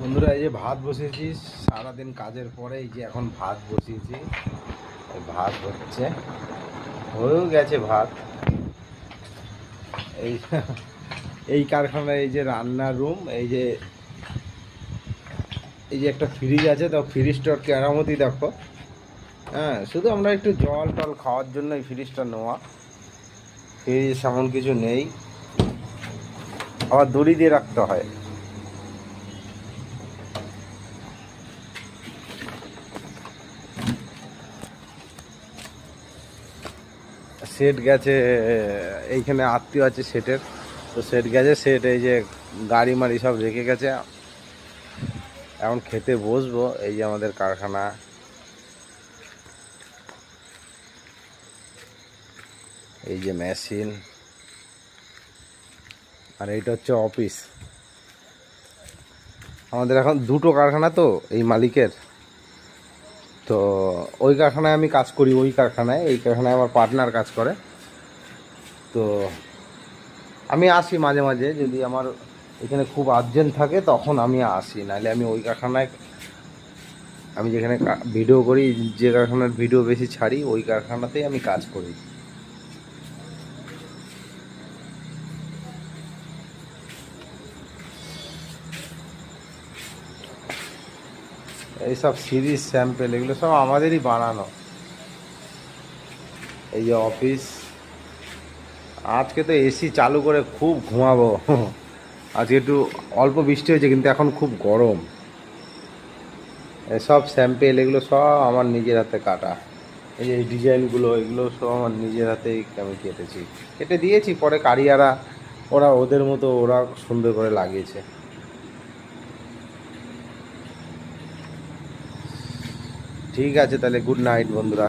বন্ধুরা, এই যে ভাত বসিয়েছি সারাদিন কাজের পরে, এই যে এখন ভাত বসিয়েছি, ভাত হচ্ছে, হয়েও গেছে ভাত। এই এই কারখানায় এই যে রান্নার রুম, এই যে একটা ফ্রিজ আছে, তো ফ্রিজটার কেরামতি দেখো। হ্যাঁ, শুধু আমরা একটু জল টল খাওয়ার জন্য এই ফ্রিজটা নেওয়া। ফ্রিজ এমন কিছু নেই, আবার দড়ি দিয়ে রাখতে হয়। সেট গেছে, এইখানে আত্মীয় আছে সেটের, তো সেট গেছে। সেট এই যে গাড়ি মাড়ি সব রেখে গেছে। এখন খেতে বসবো। এই যে আমাদের কারখানা, এই যে মেশিন, আর এইটা হচ্ছে অফিস। আমাদের এখন দুটো কারখানা, তো এই মালিকের, তো ওই কারখানায় আমি কাজ করি, ওই কারখানায়, এই কারখানায় আমার পার্টনার কাজ করে। তো আমি আসি মাঝে মাঝে, যদি আমার এখানে খুব আর্জেন্ট থাকে তখন আমি আসি, নাহলে আমি ওই কারখানায়, আমি যেখানে ভিডিও করি, যে কারখানার ভিডিও বেশি ছাড়ি, ওই কারখানাতেই আমি কাজ করি। এইসব সিরিজ স্যাম্পেল এগুলো সব আমাদেরই বানানো। এই যে অফিস, আজকে তো এসি চালু করে খুব ঘুমাবো। আজকে একটু অল্প বৃষ্টি হয়েছে, কিন্তু এখন খুব গরম। এসব স্যাম্পেল এগুলো সব আমার নিজের হাতে কাটা। এই যে এই ডিজাইনগুলো, এগুলো সব আমার নিজের হাতেই আমি কেটেছি, কেটে দিয়েছি, পরে কারিয়ারা ওরা ওদের মতো ওরা সুন্দর করে লাগিয়েছে। ঠিক আছে, তাহলে গুড নাইট বন্ধুরা।